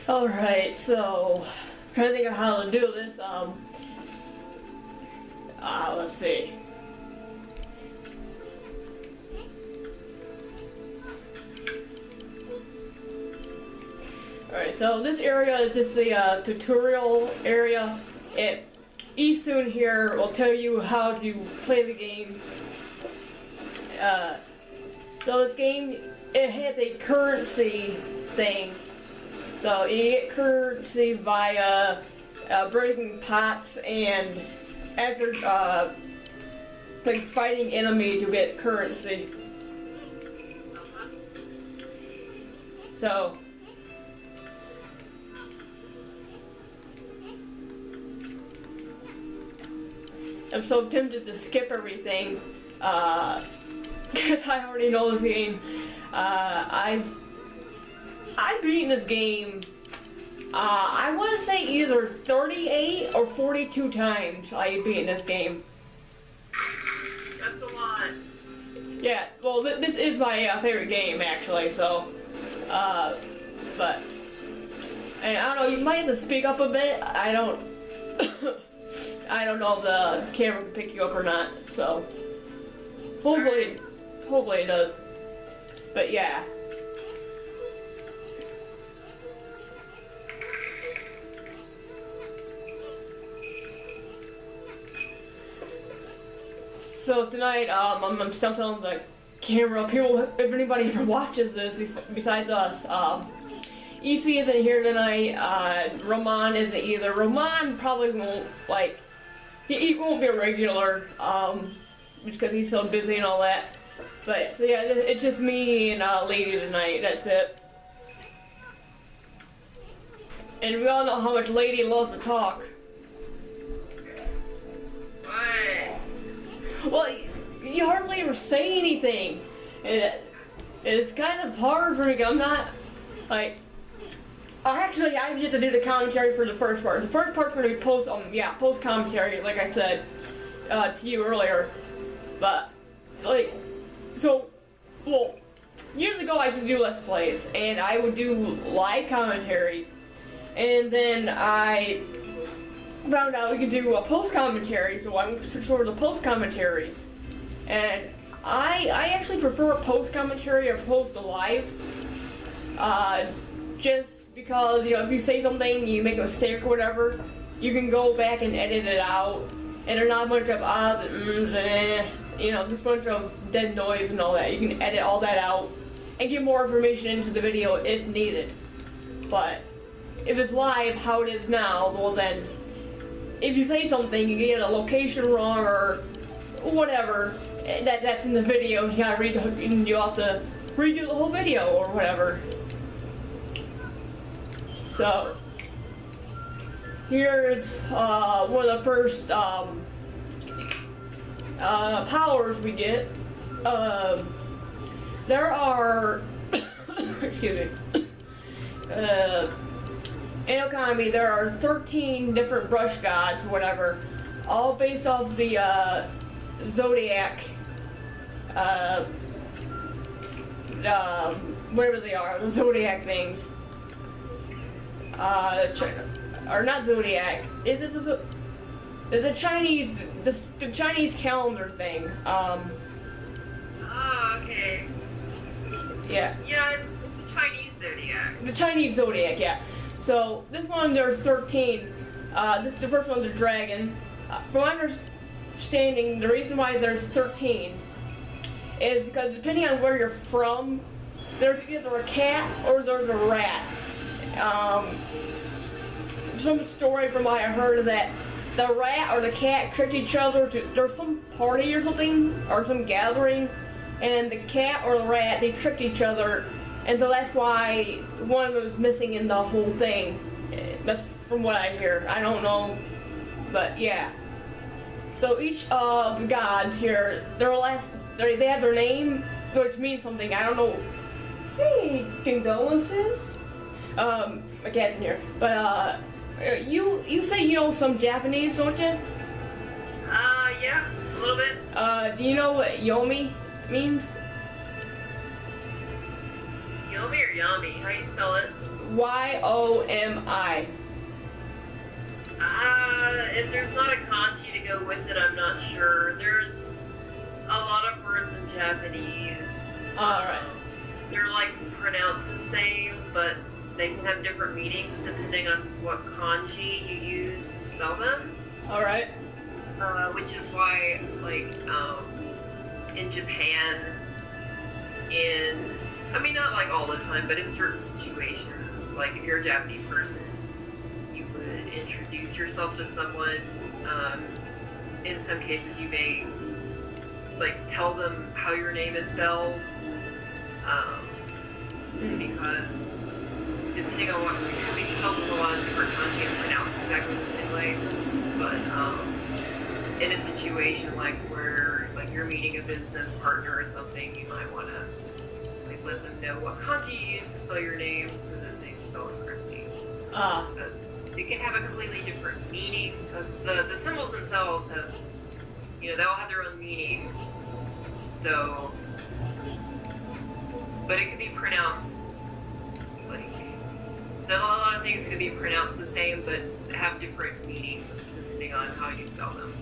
Alright, so trying to think of how to do this. Let's see. Alright, so this area is just the tutorial area. Soon here will tell you how to play the game. So this game, it has a currency thing. So you get currency by breaking pots and after like fighting enemies you get currency. So I'm so tempted to skip everything because I already know this game. I've beaten this game, I want to say either 38 or 42 times I've beaten this game. That's a lot. Yeah, well this is my favorite game actually, so, but, and I don't know, you might have to speak up a bit. I don't, I don't know if the camera can pick you up or not, so, hopefully it does, but yeah. So tonight, I'm still telling the camera, people, if anybody ever watches this besides us, Izzy isn't here tonight, Roman isn't either. Roman probably won't, like, he won't be a regular, because he's so busy and all that. But, so yeah, it's just me and Lady tonight, that's it. And we all know how much Lady loves to talk. Why? Well, you hardly ever say anything, and it's kind of hard for me. I'm not, like, actually I get to do the commentary for the first part. The first part's going to be post commentary, like I said to you earlier. But, like, so, well, years ago I used to do Let's Plays, and I would do live commentary, and then I found out we could do a post commentary, so I'm sort of the post commentary, and I actually prefer post commentary opposed to live, just because, you know, if you say something, you make a mistake or whatever, you can go back and edit it out, and there's not a bunch of ahs and ums and you know, just a bunch of dead noise and all that. You can edit all that out and get more information into the video if needed. But if it's live how it is now, well then, if you say something, you get a location wrong or whatever, that's in the video, and you have to redo the whole video or whatever. So here's one of the first powers we get. There are excuse me. In Okami, there are 13 different brush gods, whatever, all based off the zodiac, whatever they are, the zodiac things. Or not zodiac. Is it the Chinese, the Chinese calendar thing? Oh, okay. Yeah. Yeah, it's a Chinese zodiac. The Chinese zodiac, yeah. So this one there's 13. The first one's a dragon. From my understanding, the reason why there's 13 is because depending on where you're from, there's either a cat or there's a rat. Some story from what I heard of that the rat or the cat tricked each other to, there's some party or something, or some gathering, and the cat or the rat, they tricked each other, and so that's why one of them is missing in the whole thing. That's from what I hear. I don't know, but yeah. So each of the gods here, they have their name, which means something. I don't know. Hey, condolences. My cat's in here, but you say you know some Japanese, don't you? Yeah, a little bit. Do you know what Yomi means? Yomi or Yami? How do you spell it? Yomi. If there's not a kanji to go with it, I'm not sure. There's a lot of words in Japanese. Alright. They're like pronounced the same, but they can have different meanings depending on what kanji you use to spell them. Alright. Which is why, like, in Japan, I mean, not like all the time, but in certain situations, like if you're a Japanese person, you would introduce yourself to someone. In some cases, you may, like, tell them how your name is spelled, because depending on what it can be spelled with a lot of different kanji and pronounced exactly the same way. But in a situation like where, like, you're meeting a business partner or something, you might want to, like, let them know what kanji you use to spell your name so that they spell it correctly. But it can have a completely different meaning because the symbols themselves have, you know, they all have their own meaning. So, but it can be pronounced, like, a lot of things can be pronounced the same but have different meanings depending on how you spell them.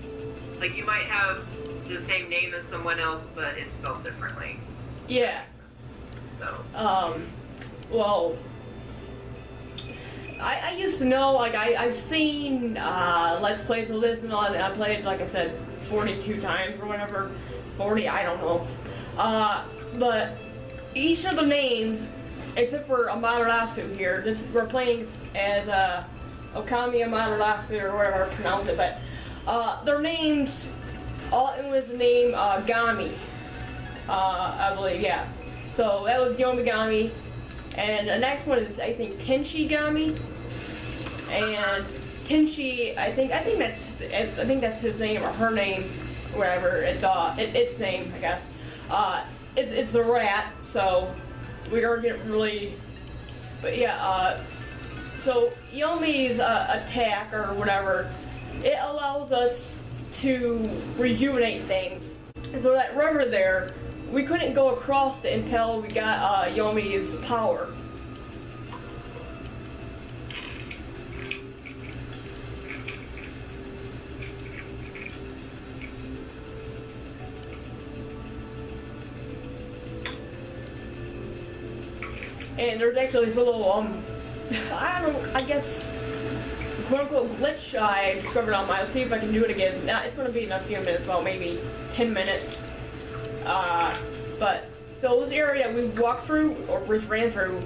Like, you might have the same name as someone else, but it's spelled differently. Yeah. So. Well, I used to know, like, I've seen Let's Plays of this and all that. I played, like I said, 42 times or whatever. 40, I don't know. But each of the names, except for Amaterasu here, we're playing as Okami Amaterasu or whatever I pronounce it, but their names, all it was the name Gami, I believe, yeah. So that was Yomigami, and the next one is, I think, Tenshigami, and Tenshi, I think that's his name or her name, whatever. Its name, I guess. It's the rat, so we are getting really, but yeah. So Yomi's attack or whatever, it allows us to rejuvenate things. So that river there, we couldn't go across it until we got Yomi's power. And there's actually this little, I guess, quote-unquote glitch I discovered on mine. Let's see if I can do it again. Now, it's going to be in a few minutes, about maybe 10 minutes. But, so this area that we walked through, or just ran through,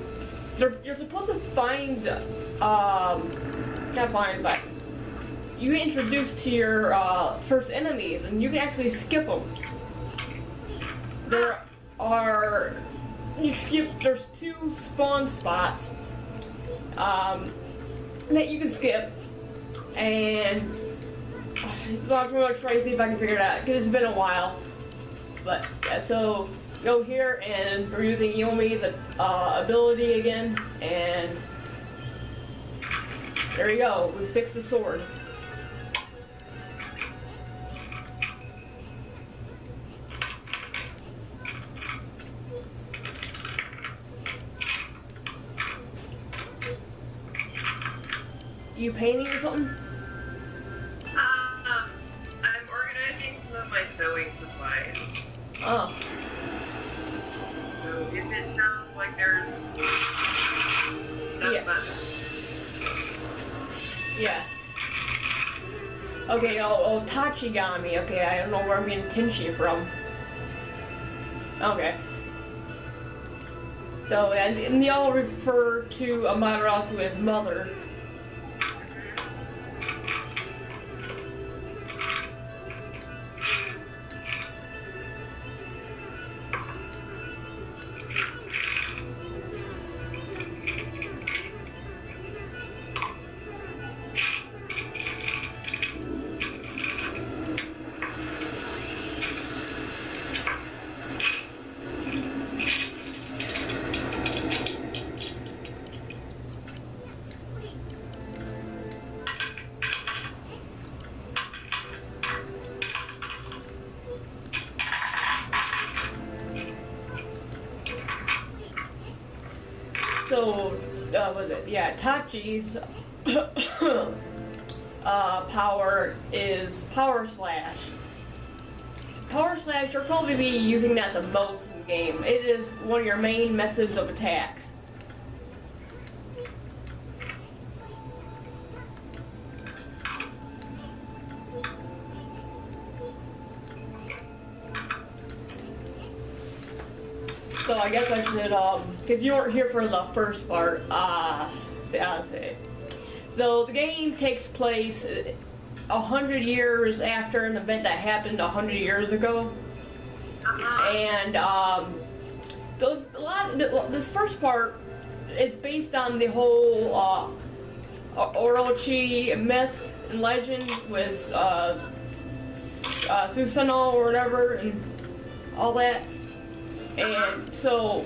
you're supposed to find, not find, but you get introduced to your first enemies, and you can actually skip them. There's 2 spawn spots that you can skip, and so I'm going to try to see if I can figure it out, because it's been a while. But yeah, so go here, and we're using Yomi's ability again, and there you go, we fixed the sword. You painting or something? I'm organizing some of my sewing supplies. Oh. So if it sounds like there's stuff about Yeah. Okay, Tachigami. Okay, I don't know where I'm getting Tenshi from. Okay. So, and they all refer to Amaterasu as mother. So was it? Yeah, Tachi's power is Power Slash. Power Slash, you'll probably be using that the most in the game. It is one of your main methods of attacks. So I guess I should, because you weren't here for the first part, I'll say. So the game takes place 100 years after an event that happened 100 years ago. And this first part, it's based on the whole Orochi myth and legend with Susanoo or whatever and all that. And so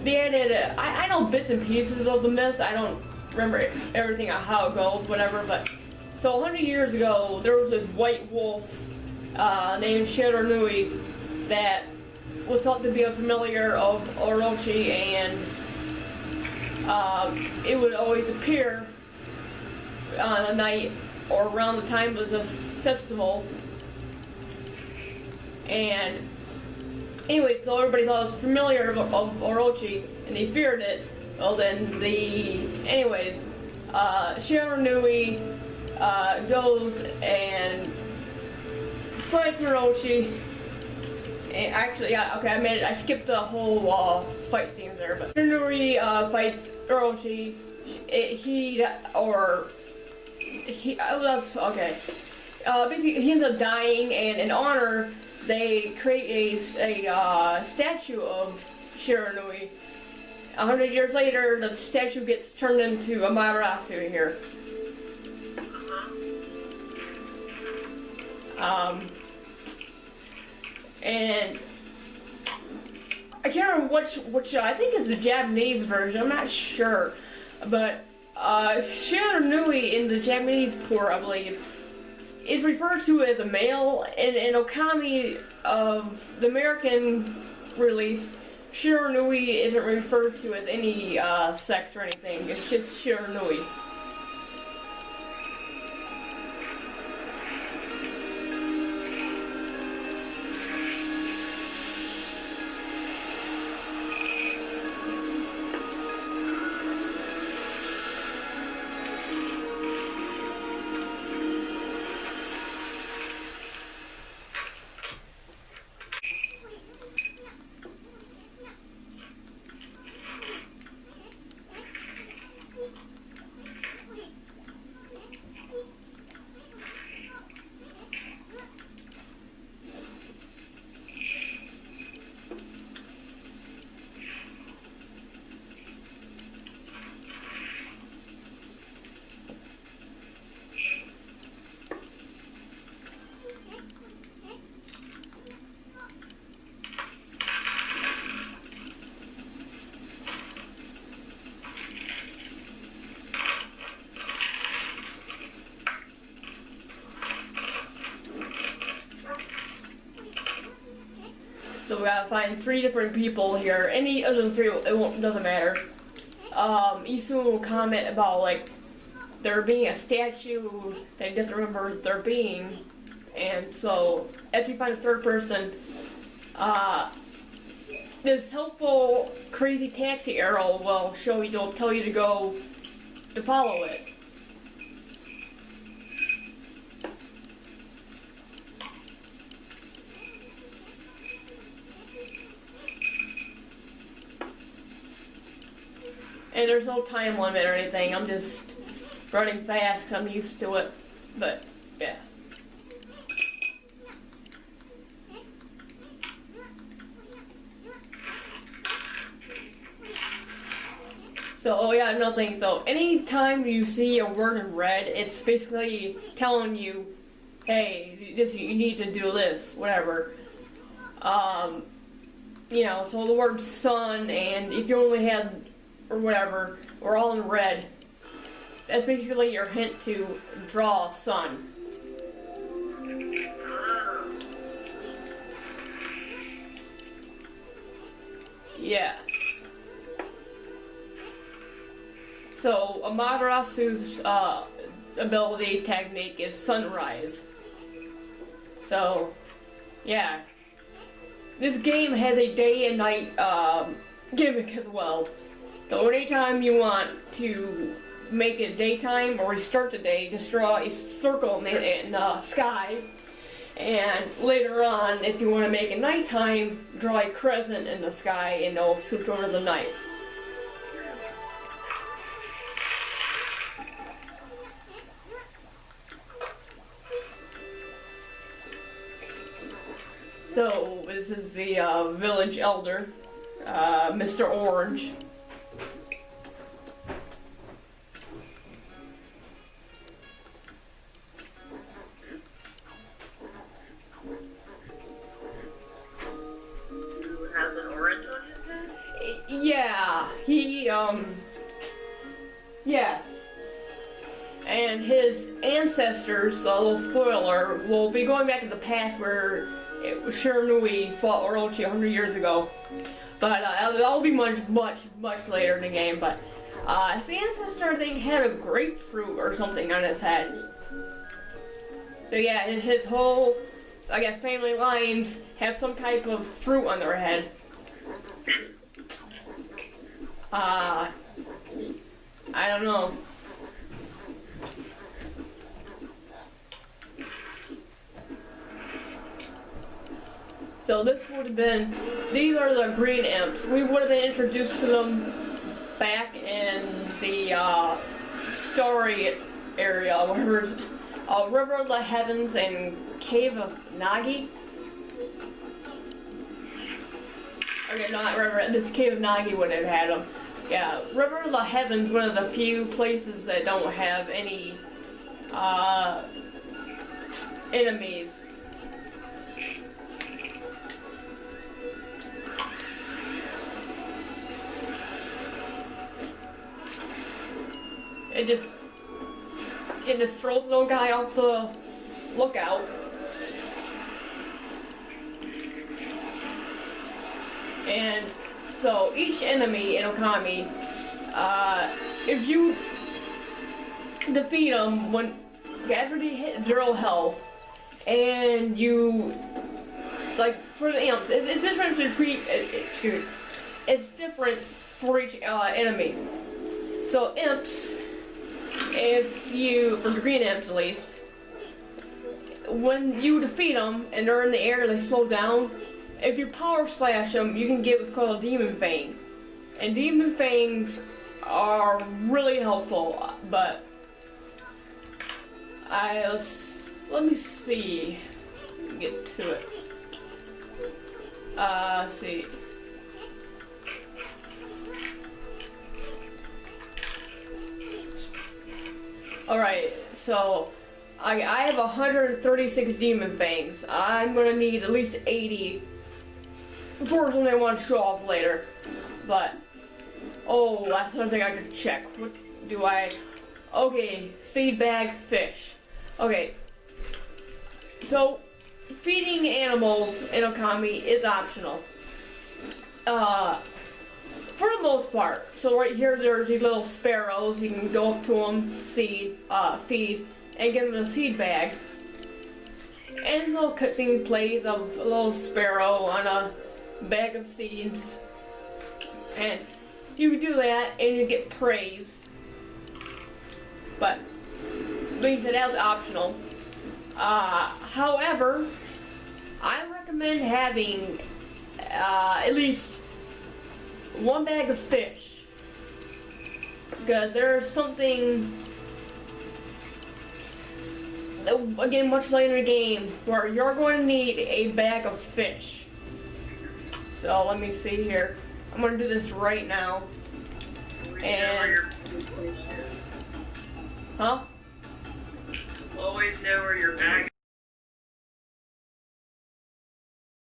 they added, I know bits and pieces of the myth. I don't remember everything on how it goes, whatever. But so 100 years ago, there was this white wolf named Shiranui that was thought to be a familiar of Orochi, and it would always appear on a night or around the time of this festival. And anyway, so everybody thought it was familiar of Orochi, and they feared it. Well, then Shiranui goes and fights Orochi. And actually, yeah, okay, I skipped the whole fight scenes there, but Shiranui fights Orochi. Basically, he ends up dying, and in honor, they create a statue of Shiranui. 100 years later, the statue gets turned into Amaterasu here. And I can't remember which I think it's the Japanese version. I'm not sure, but Shiranui in the Japanese port, I believe, is referred to as a male, and in Okami of the American release, Shiranui isn't referred to as any sex or anything. It's just Shiranui. So we gotta find 3 different people here. Any other than 3, doesn't matter. Isu will comment about like there being a statue that he doesn't remember there being, and so after you find a 3rd person, this helpful crazy taxi arrow will show you, will tell you to go to follow it. And there's no time limit or anything. I'm just running fast because I'm used to it. But, yeah. So, oh yeah, another thing. So, anytime you see a word in red, it's basically telling you, hey, you need to do this, whatever. You know, so the word sun, and if you only had or whatever, we're all in red. That's basically your hint to draw a sun. So Amaterasu's ability technique is sunrise. So, yeah. This game has a day and night gimmick as well. So anytime you want to make it daytime or restart the day, just draw a circle in the sky. And later on, if you want to make it nighttime, draw a crescent in the sky and it'll switch over to the night. So, this is the village elder, Mr. Orange. Who has an orange on his head? Yeah, yes. And his ancestors, a little spoiler, will be going back to the past where Shiranui fought Orochi 100 years ago. But that'll be much later in the game. But his ancestor, I think, had a grapefruit or something on his head. So yeah, his whole, I guess, family lines have some type of fruit on their head. I don't know. So this would have been, these are the green imps. We would have been introduced to them back in the story area, where River of the Heavens and Cave of Nagi. Okay, not River, this Cave of Nagi would have had them. Yeah, River of the Heavens, one of the few places that don't have any enemies. It just throws the little guy off the lookout. And so each enemy in Okami, if you defeat them after they hit 0 health, and you, like for the imps, it's different it's different for each enemy. So imps, for the green imps at least, when you defeat them and they're in the air, they slow down. If you power slash them, you can get what's called a demon fang. And demon fangs are really helpful, but let me see, get to it. See. Alright, so I have 136 demon fangs. I'm gonna need at least 80 for when I want to show off later. But, oh, that's another thing I could check. What do I... Okay, feedback fish. Okay, so feeding animals in Okami is optional. For the most part. So right here, there's these little sparrows. You can go up to them, feed, and give them a seed bag. And there's a little cutscene plays of a little sparrow on a bag of seeds. And you do that, and you get praise. But being said, that was optional. However, I recommend having at least 1 bag of fish, because there's something, again, much later in the game, where you're going to need a bag of fish. So let me see here. I'm going to do this right now. And huh? Huh? Always know where your bag